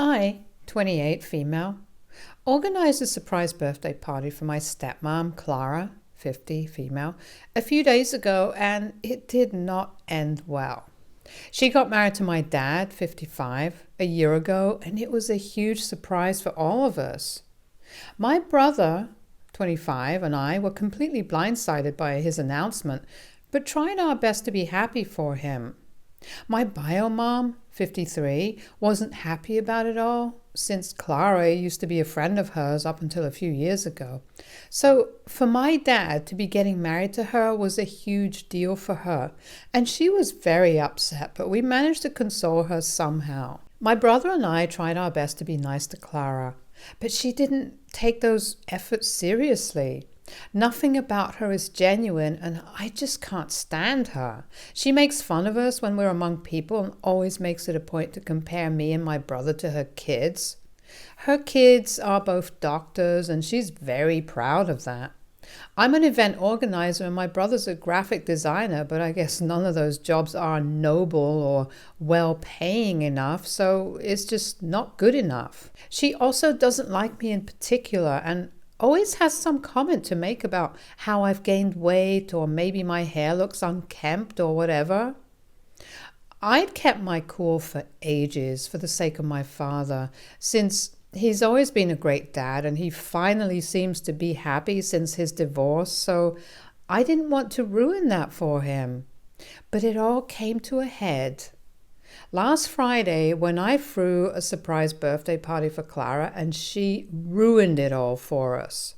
I, 28, female, organized a surprise birthday party for my stepmom, Clara, 50, female, a few days ago, and it did not end well. She got married to my dad, 55, a year ago, and it was a huge surprise for all of us. My brother, 25, and I were completely blindsided by his announcement, but tried our best to be happy for him. My bio mom, 53, wasn't happy about it all, since Clara used to be a friend of hers up until a few years ago. So for my dad to be getting married to her was a huge deal for her, and she was very upset, but we managed to console her somehow. My brother and I tried our best to be nice to Clara, but she didn't take those efforts seriously. Nothing about her is genuine, and I just can't stand her. She makes fun of us when we're among people and always makes it a point to compare me and my brother to her kids. Her kids are both doctors, and she's very proud of that. I'm an event organizer and my brother's a graphic designer, but I guess none of those jobs are noble or well-paying enough, so it's just not good enough. She also doesn't like me in particular and always has some comment to make about how I've gained weight or maybe my hair looks unkempt or whatever. I'd kept my cool for ages for the sake of my father, since he's always been a great dad and he finally seems to be happy since his divorce, so I didn't want to ruin that for him. But it all came to a head last Friday when I threw a surprise birthday party for Clara, and she ruined it all for us.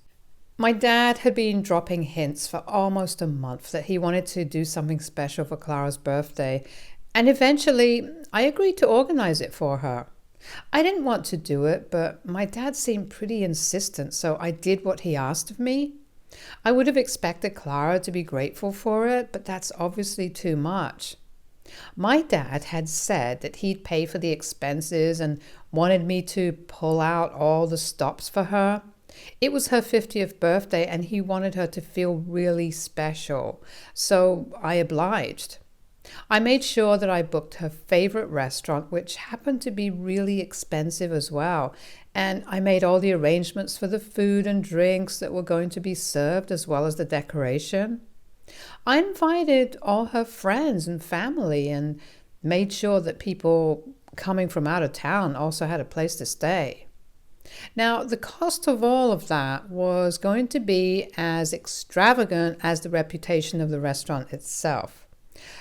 My dad had been dropping hints for almost a month that he wanted to do something special for Clara's birthday, and eventually I agreed to organize it for her. I didn't want to do it, but my dad seemed pretty insistent, so I did what he asked of me. I would have expected Clara to be grateful for it, but that's obviously too much. My dad had said that he'd pay for the expenses and wanted me to pull out all the stops for her. It was her 50th birthday and he wanted her to feel really special, so I obliged. I made sure that I booked her favorite restaurant, which happened to be really expensive as well, and I made all the arrangements for the food and drinks that were going to be served as well as the decoration. I invited all her friends and family and made sure that people coming from out of town also had a place to stay. Now, the cost of all of that was going to be as extravagant as the reputation of the restaurant itself.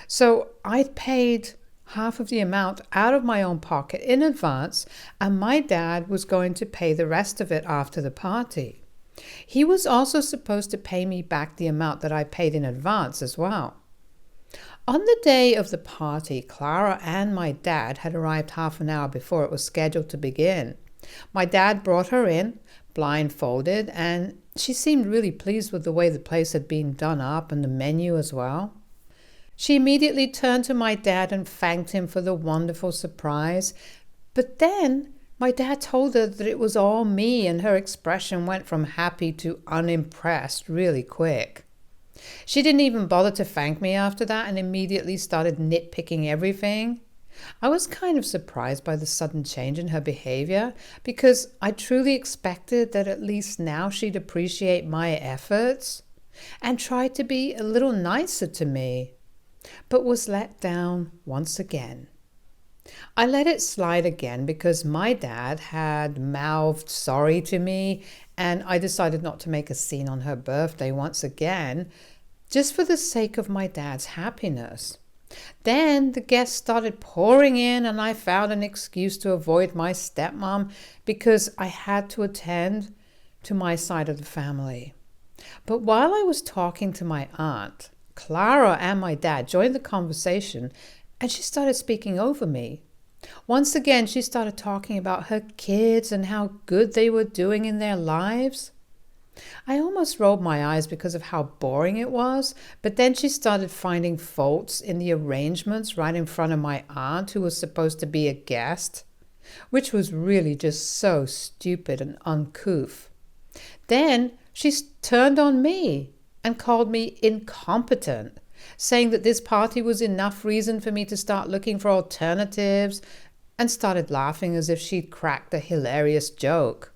So I'd paid half of the amount out of my own pocket in advance, and my dad was going to pay the rest of it after the party. He was also supposed to pay me back the amount that I paid in advance as well. On the day of the party, Clara and my dad had arrived half an hour before it was scheduled to begin. My dad brought her in, blindfolded, and she seemed really pleased with the way the place had been done up and the menu as well. She immediately turned to my dad and thanked him for the wonderful surprise, but then my dad told her that it was all me, and her expression went from happy to unimpressed really quick. She didn't even bother to thank me after that and immediately started nitpicking everything. I was kind of surprised by the sudden change in her behavior because I truly expected that at least now she'd appreciate my efforts and try to be a little nicer to me, but was let down once again. I let it slide again because my dad had mouthed sorry to me, and I decided not to make a scene on her birthday once again, just for the sake of my dad's happiness. Then the guests started pouring in, and I found an excuse to avoid my stepmom because I had to attend to my side of the family. But while I was talking to my aunt, Clara and my dad joined the conversation, and she started speaking over me. Once again, she started talking about her kids and how good they were doing in their lives. I almost rolled my eyes because of how boring it was, but then she started finding faults in the arrangements right in front of my aunt, who was supposed to be a guest, which was really just so stupid and uncouth. Then she turned on me and called me incompetent, saying that this party was enough reason for me to start looking for alternatives, and started laughing as if she'd cracked a hilarious joke.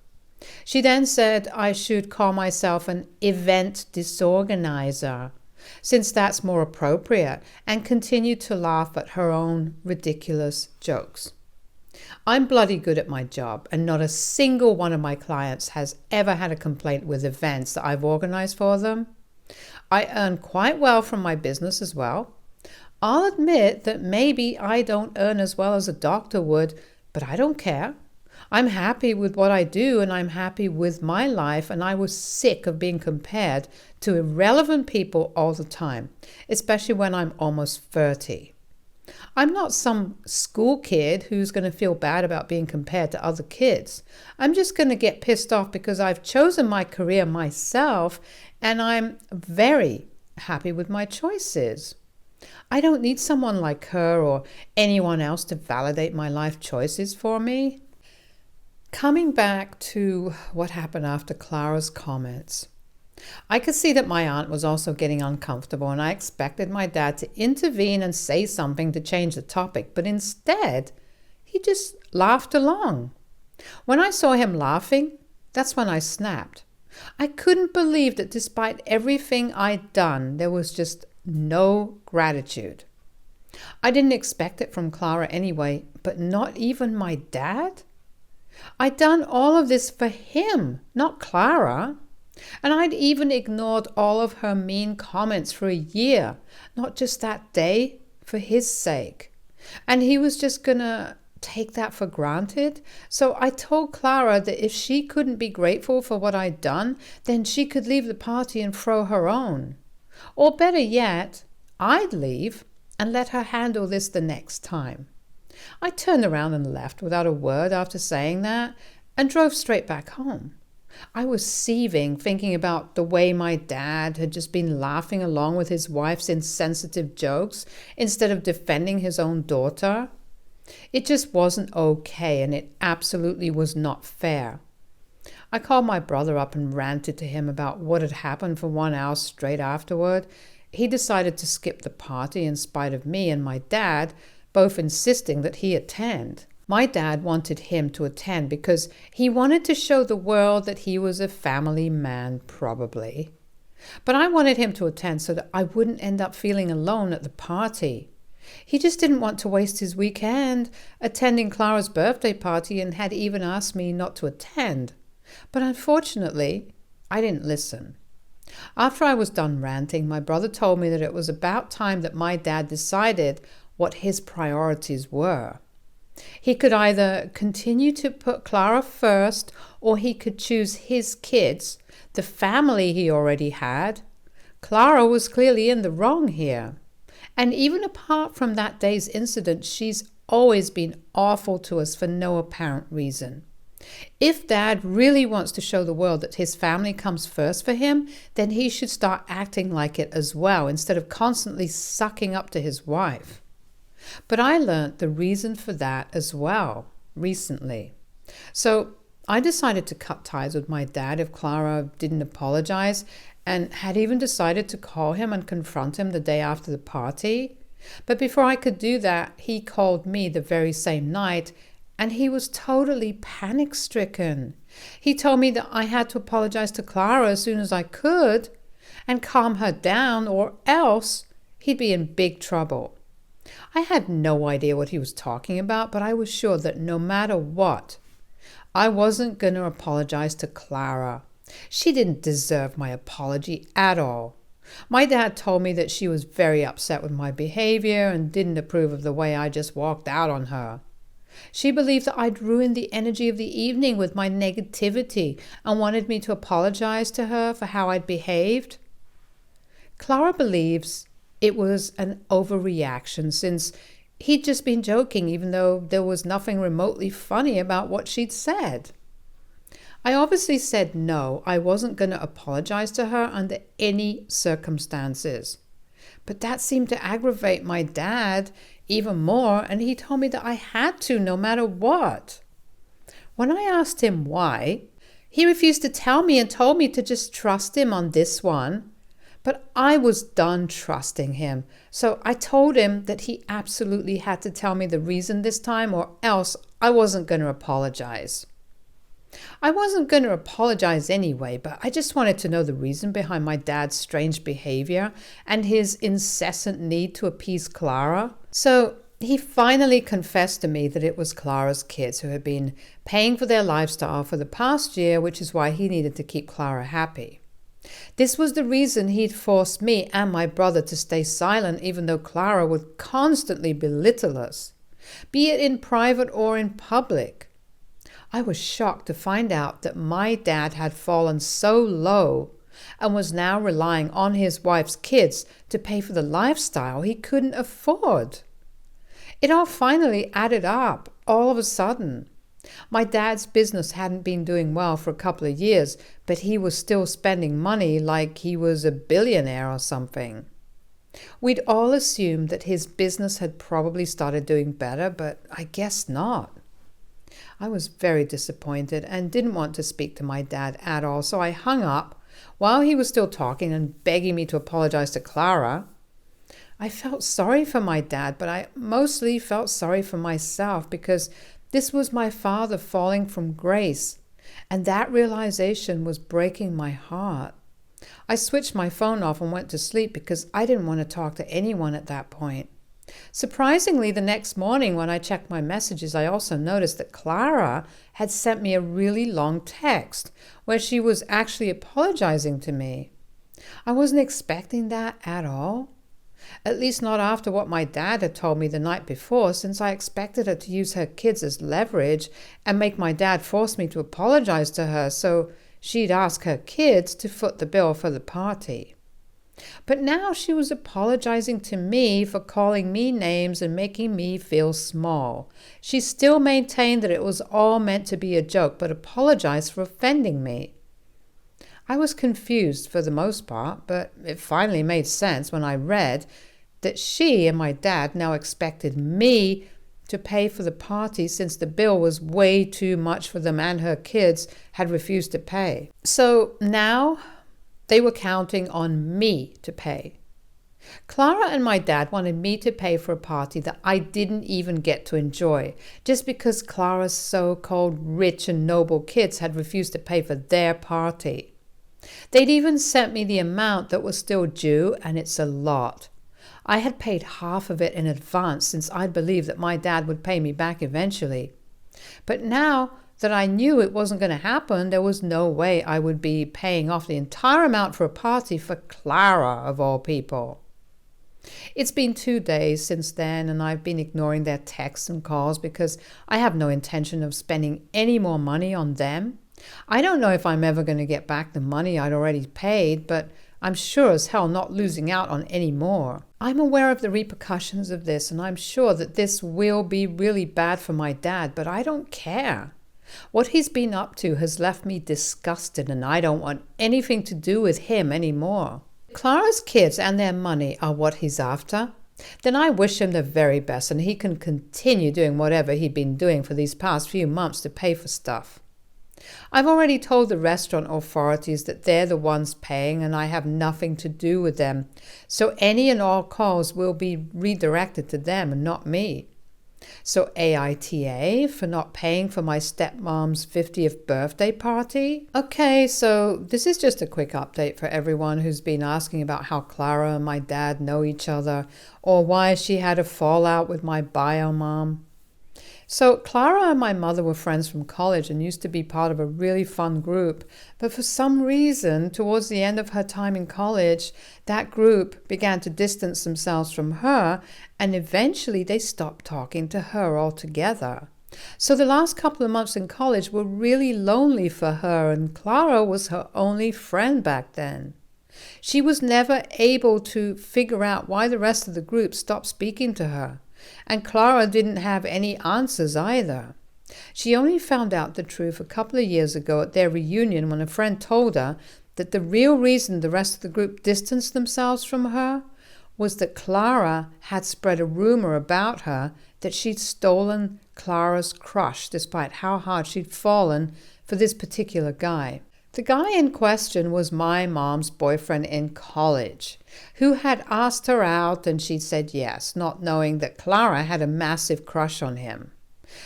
She then said I should call myself an event disorganizer, since that's more appropriate, and continued to laugh at her own ridiculous jokes. I'm bloody good at my job, and not a single one of my clients has ever had a complaint with events that I've organized for them. I earn quite well from my business as well. I'll admit that maybe I don't earn as well as a doctor would, but I don't care. I'm happy with what I do, and I'm happy with my life, and I was sick of being compared to irrelevant people all the time, especially when I'm almost 30. I'm not some school kid who's going to feel bad about being compared to other kids. I'm just going to get pissed off because I've chosen my career myself, and I'm very happy with my choices. I don't need someone like her or anyone else to validate my life choices for me. Coming back to what happened after Clara's comments, I could see that my aunt was also getting uncomfortable, and I expected my dad to intervene and say something to change the topic, but instead, he just laughed along. When I saw him laughing, that's when I snapped. I couldn't believe that despite everything I'd done, there was just no gratitude. I didn't expect it from Clara anyway, but not even my dad? I'd done all of this for him, not Clara. And I'd even ignored all of her mean comments for a year, not just that day, for his sake. And he was just gonna take that for granted. So I told Clara that if she couldn't be grateful for what I'd done, then she could leave the party and throw her own. Or better yet, I'd leave and let her handle this the next time. I turned around and left without a word after saying that, and drove straight back home. I was seething, thinking about the way my dad had just been laughing along with his wife's insensitive jokes instead of defending his own daughter. It just wasn't okay, and it absolutely was not fair. I called my brother up and ranted to him about what had happened for 1 hour straight afterward. He decided to skip the party in spite of me and my dad, both insisting that he attend. My dad wanted him to attend because he wanted to show the world that he was a family man, probably. But I wanted him to attend so that I wouldn't end up feeling alone at the party. He just didn't want to waste his weekend attending Clara's birthday party and had even asked me not to attend. But unfortunately, I didn't listen. After I was done ranting, my brother told me that it was about time that my dad decided what his priorities were. He could either continue to put Clara first, or he could choose his kids, the family he already had. Clara was clearly in the wrong here. And even apart from that day's incident, she's always been awful to us for no apparent reason. If Dad really wants to show the world that his family comes first for him, then he should start acting like it as well, instead of constantly sucking up to his wife. But I learnt the reason for that as well recently. So I decided to cut ties with my dad if Clara didn't apologize, and had even decided to call him and confront him the day after the party. But before I could do that, he called me the very same night, and he was totally panic-stricken. He told me that I had to apologize to Clara as soon as I could and calm her down, or else he'd be in big trouble. I had no idea what he was talking about, but I was sure that no matter what, I wasn't going to apologize to Clara. She didn't deserve my apology at all. My dad told me that she was very upset with my behavior and didn't approve of the way I just walked out on her. She believed that I'd ruined the energy of the evening with my negativity and wanted me to apologize to her for how I'd behaved. Clara believes it was an overreaction since he'd just been joking, even though there was nothing remotely funny about what she'd said. I obviously said no, I wasn't going to apologize to her under any circumstances. But that seemed to aggravate my dad even more, and he told me that I had to no matter what. When I asked him why, he refused to tell me and told me to just trust him on this one. But I was done trusting him, so I told him that he absolutely had to tell me the reason this time, or else I wasn't going to apologize. I wasn't going to apologize anyway, but I just wanted to know the reason behind my dad's strange behavior and his incessant need to appease Clara. So he finally confessed to me that it was Clara's kids who had been paying for their lifestyle for the past year, which is why he needed to keep Clara happy. This was the reason he'd forced me and my brother to stay silent, even though Clara would constantly belittle us, be it in private or in public. I was shocked to find out that my dad had fallen so low and was now relying on his wife's kids to pay for the lifestyle he couldn't afford. It all finally added up all of a sudden. My dad's business hadn't been doing well for a couple of years, but he was still spending money like he was a billionaire or something. We'd all assumed that his business had probably started doing better, but I guess not. I was very disappointed and didn't want to speak to my dad at all, so I hung up while he was still talking and begging me to apologize to Clara. I felt sorry for my dad, but I mostly felt sorry for myself because this was my father falling from grace, and that realization was breaking my heart. I switched my phone off and went to sleep because I didn't want to talk to anyone at that point. Surprisingly, the next morning when I checked my messages, I also noticed that Clara had sent me a really long text where she was actually apologizing to me. I wasn't expecting that at all. At least not after what my dad had told me the night before, since I expected her to use her kids as leverage and make my dad force me to apologize to her so she'd ask her kids to foot the bill for the party. But now she was apologizing to me for calling me names and making me feel small. She still maintained that it was all meant to be a joke, but apologized for offending me. I was confused for the most part, but it finally made sense when I read that she and my dad now expected me to pay for the party since the bill was way too much for them and her kids had refused to pay. So now they were counting on me to pay. Clara and my dad wanted me to pay for a party that I didn't even get to enjoy, just because Clara's so-called rich and noble kids had refused to pay for their party. They'd even sent me the amount that was still due, and it's a lot. I had paid half of it in advance since I'd believed that my dad would pay me back eventually. But now that I knew it wasn't going to happen, there was no way I would be paying off the entire amount for a party for Clara, of all people. It's been 2 days since then, and I've been ignoring their texts and calls because I have no intention of spending any more money on them. I don't know if I'm ever going to get back the money I'd already paid, but I'm sure as hell not losing out on any more. I'm aware of the repercussions of this, and I'm sure that this will be really bad for my dad, but I don't care. What he's been up to has left me disgusted, and I don't want anything to do with him anymore. If Clara's kids and their money are what he's after, then I wish him the very best, and he can continue doing whatever he'd been doing for these past few months to pay for stuff. I've already told the restaurant authorities that they're the ones paying and I have nothing to do with them, so any and all calls will be redirected to them and not me. So AITA for not paying for my stepmom's 50th birthday party? Okay, so this is just a quick update for everyone who's been asking about how Clara and my dad know each other or why she had a fallout with my bio mom. So Clara and my mother were friends from college and used to be part of a really fun group. But for some reason, towards the end of her time in college, that group began to distance themselves from her, and eventually they stopped talking to her altogether. So the last couple of months in college were really lonely for her, and Clara was her only friend back then. She was never able to figure out why the rest of the group stopped speaking to her. And Clara didn't have any answers either. She only found out the truth a couple of years ago at their reunion when a friend told her that the real reason the rest of the group distanced themselves from her was that Clara had spread a rumor about her that she'd stolen Clara's crush despite how hard she'd fallen for this particular guy. The guy in question was my mom's boyfriend in college, who had asked her out and she said yes, not knowing that Clara had a massive crush on him.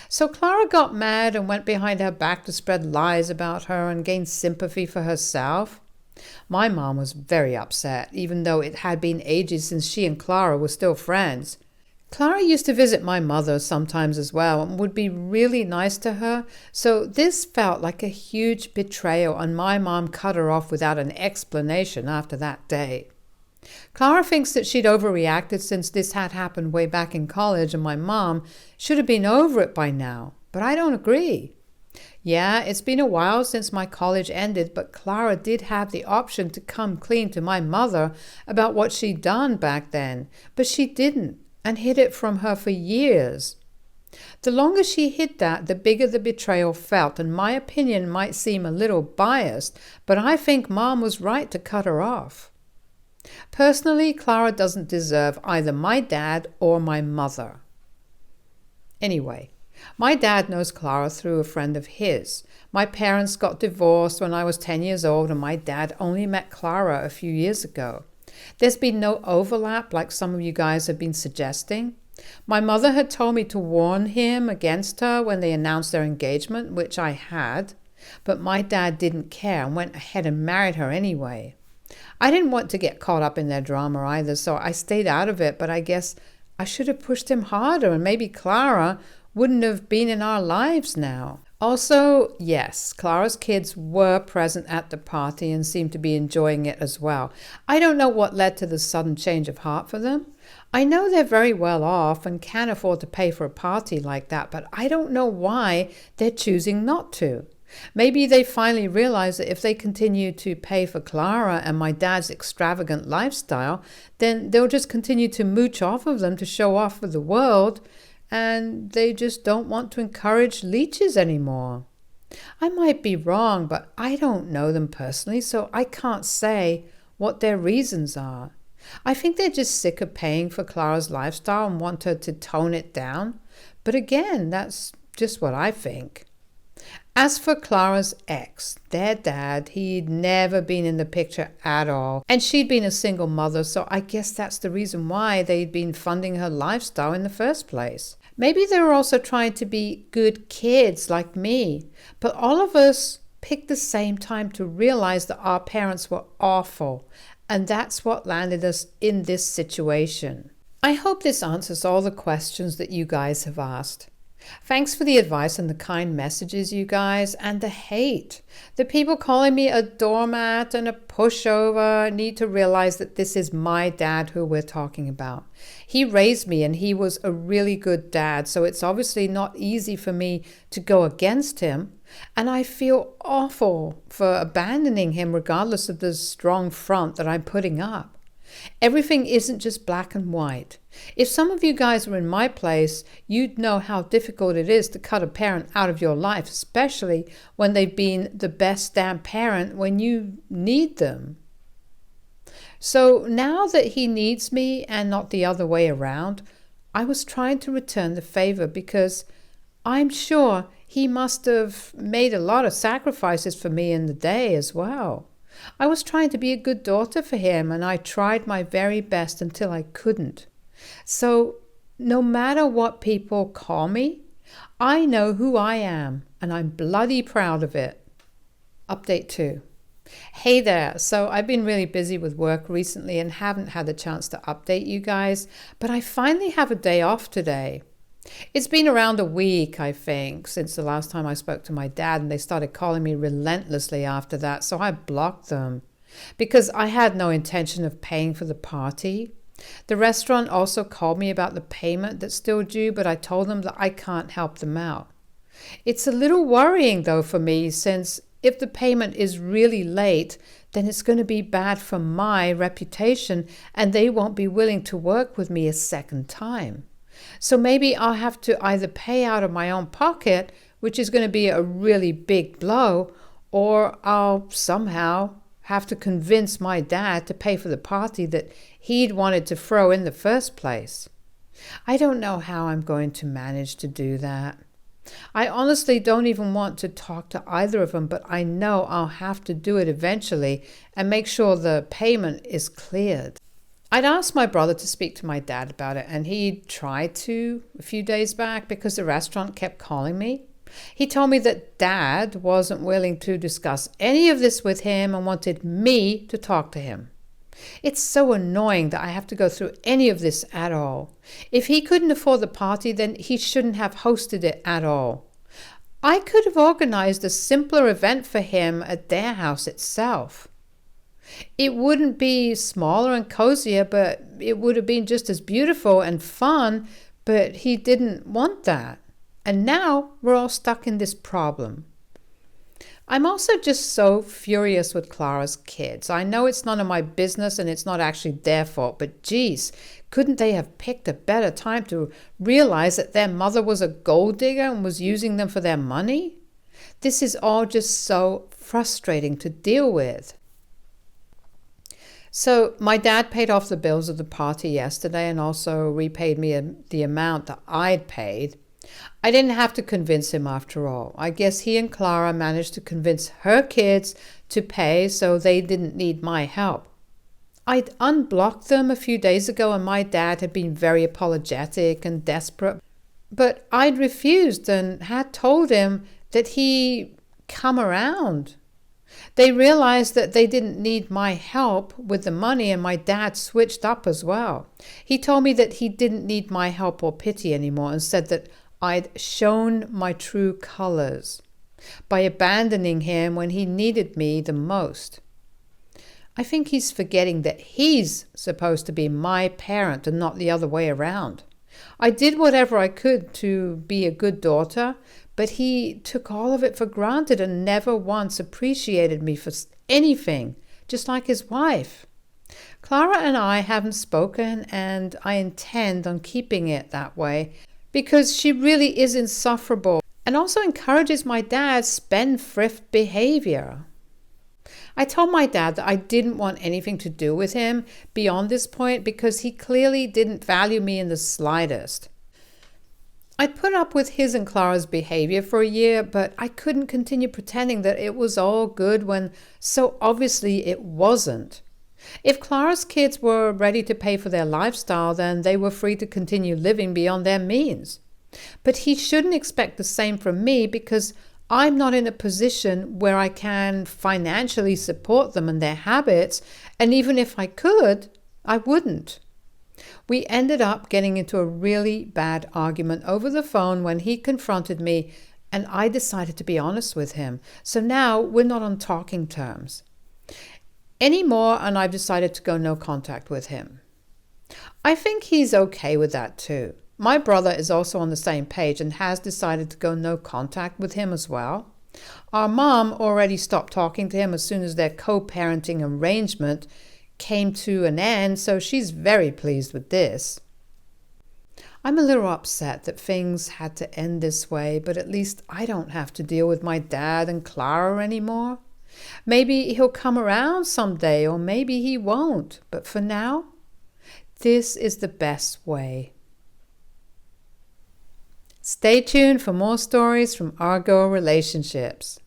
So Clara got mad and went behind her back to spread lies about her and gain sympathy for herself. My mom was very upset, even though it had been ages since she and Clara were still friends. Clara used to visit my mother sometimes as well and would be really nice to her, so this felt like a huge betrayal, and my mom cut her off without an explanation after that day. Clara thinks that she'd overreacted since this had happened way back in college and my mom should have been over it by now, but I don't agree. Yeah, it's been a while since my college ended, but Clara did have the option to come clean to my mother about what she'd done back then, but she didn't and hid it from her for years. The longer she hid that, the bigger the betrayal felt, and my opinion might seem a little biased, but I think Mom was right to cut her off. Personally, Clara doesn't deserve either my dad or my mother. Anyway, my dad knows Clara through a friend of his. My parents got divorced when I was 10 years old, and my dad only met Clara a few years ago. There's been no overlap like some of you guys have been suggesting. My mother had told me to warn him against her when they announced their engagement, which I had, but my dad didn't care and went ahead and married her anyway. I didn't want to get caught up in their drama either, so I stayed out of it, but I guess I should have pushed him harder and maybe Clara wouldn't have been in our lives now. Also, yes, Clara's kids were present at the party and seemed to be enjoying it as well. I don't know what led to the sudden change of heart for them. I know they're very well off and can afford to pay for a party like that, but I don't know why they're choosing not to. Maybe they finally realize that if they continue to pay for Clara and my dad's extravagant lifestyle, then they'll just continue to mooch off of them to show off for the world, and they just don't want to encourage leeches anymore. I might be wrong, but I don't know them personally, so I can't say what their reasons are. I think they're just sick of paying for Clara's lifestyle and want her to tone it down. But again, that's just what I think. As for Clara's ex, their dad, he'd never been in the picture at all. And she'd been a single mother, so I guess that's the reason why they'd been funding her lifestyle in the first place. Maybe they were also trying to be good kids like me, but all of us picked the same time to realize that our parents were awful, and that's what landed us in this situation. I hope this answers all the questions that you guys have asked. Thanks for the advice and the kind messages, you guys, and the hate. The people calling me a doormat and a pushover need to realize that this is my dad who we're talking about. He raised me and he was a really good dad, so it's obviously not easy for me to go against him. And I feel awful for abandoning him regardless of the strong front that I'm putting up. Everything isn't just black and white. If some of you guys were in my place, you'd know how difficult it is to cut a parent out of your life, especially when they've been the best damn parent when you need them. So now that he needs me and not the other way around, I was trying to return the favor because I'm sure he must have made a lot of sacrifices for me in the day as well. I was trying to be a good daughter for him, and I tried my very best until I couldn't. So no matter what people call me, I know who I am, and I'm bloody proud of it. Update 2. Hey there. So I've been really busy with work recently and haven't had the chance to update you guys, but I finally have a day off today. It's been around a week, I think, since the last time I spoke to my dad, and they started calling me relentlessly after that, so I blocked them because I had no intention of paying for the party. The restaurant also called me about the payment that's still due, but I told them that I can't help them out. It's a little worrying, though, for me, since if the payment is really late, then it's going to be bad for my reputation, and they won't be willing to work with me a second time. So maybe I'll have to either pay out of my own pocket, which is going to be a really big blow, or I'll somehow have to convince my dad to pay for the party that he'd wanted to throw in the first place. I don't know how I'm going to manage to do that. I honestly don't even want to talk to either of them, but I know I'll have to do it eventually and make sure the payment is cleared. I'd asked my brother to speak to my dad about it, and he tried to a few days back because the restaurant kept calling me. He told me that Dad wasn't willing to discuss any of this with him and wanted me to talk to him. It's so annoying that I have to go through any of this at all. If he couldn't afford the party, then he shouldn't have hosted it at all. I could have organized a simpler event for him at their house itself. It wouldn't be smaller and cozier, but it would have been just as beautiful and fun, but he didn't want that. And now we're all stuck in this problem. I'm also just so furious with Clara's kids. I know it's none of my business and it's not actually their fault, but geez, couldn't they have picked a better time to realize that their mother was a gold digger and was using them for their money? This is all just so frustrating to deal with. So my dad paid off the bills of the party yesterday and also repaid me the amount that I'd paid. I didn't have to convince him after all. I guess he and Clara managed to convince her kids to pay so they didn't need my help. I'd unblocked them a few days ago and my dad had been very apologetic and desperate. But I'd refused and had told him that he'd come around. They realized that they didn't need my help with the money, and my dad switched up as well. He told me that he didn't need my help or pity anymore and said that I'd shown my true colors by abandoning him when he needed me the most. I think he's forgetting that he's supposed to be my parent and not the other way around. I did whatever I could to be a good daughter, but he took all of it for granted and never once appreciated me for anything, just like his wife. Clara and I haven't spoken, and I intend on keeping it that way because she really is insufferable and also encourages my dad's spendthrift behavior. I told my dad that I didn't want anything to do with him beyond this point because he clearly didn't value me in the slightest. I'd put up with his and Clara's behavior for a year, but I couldn't continue pretending that it was all good when so obviously it wasn't. If Clara's kids were ready to pay for their lifestyle, then they were free to continue living beyond their means. But he shouldn't expect the same from me because I'm not in a position where I can financially support them and their habits, and even if I could, I wouldn't. We ended up getting into a really bad argument over the phone when he confronted me, and I decided to be honest with him. So now we're not on talking terms anymore, and I've decided to go no contact with him. I think he's okay with that too. My brother is also on the same page and has decided to go no contact with him as well. Our mom already stopped talking to him as soon as their co-parenting arrangement came to an end, so she's very pleased with this. I'm a little upset that things had to end this way, but at least I don't have to deal with my dad and Clara anymore. Maybe he'll come around someday, or maybe he won't, but for now, this is the best way. Stay tuned for more stories from our girl relationships.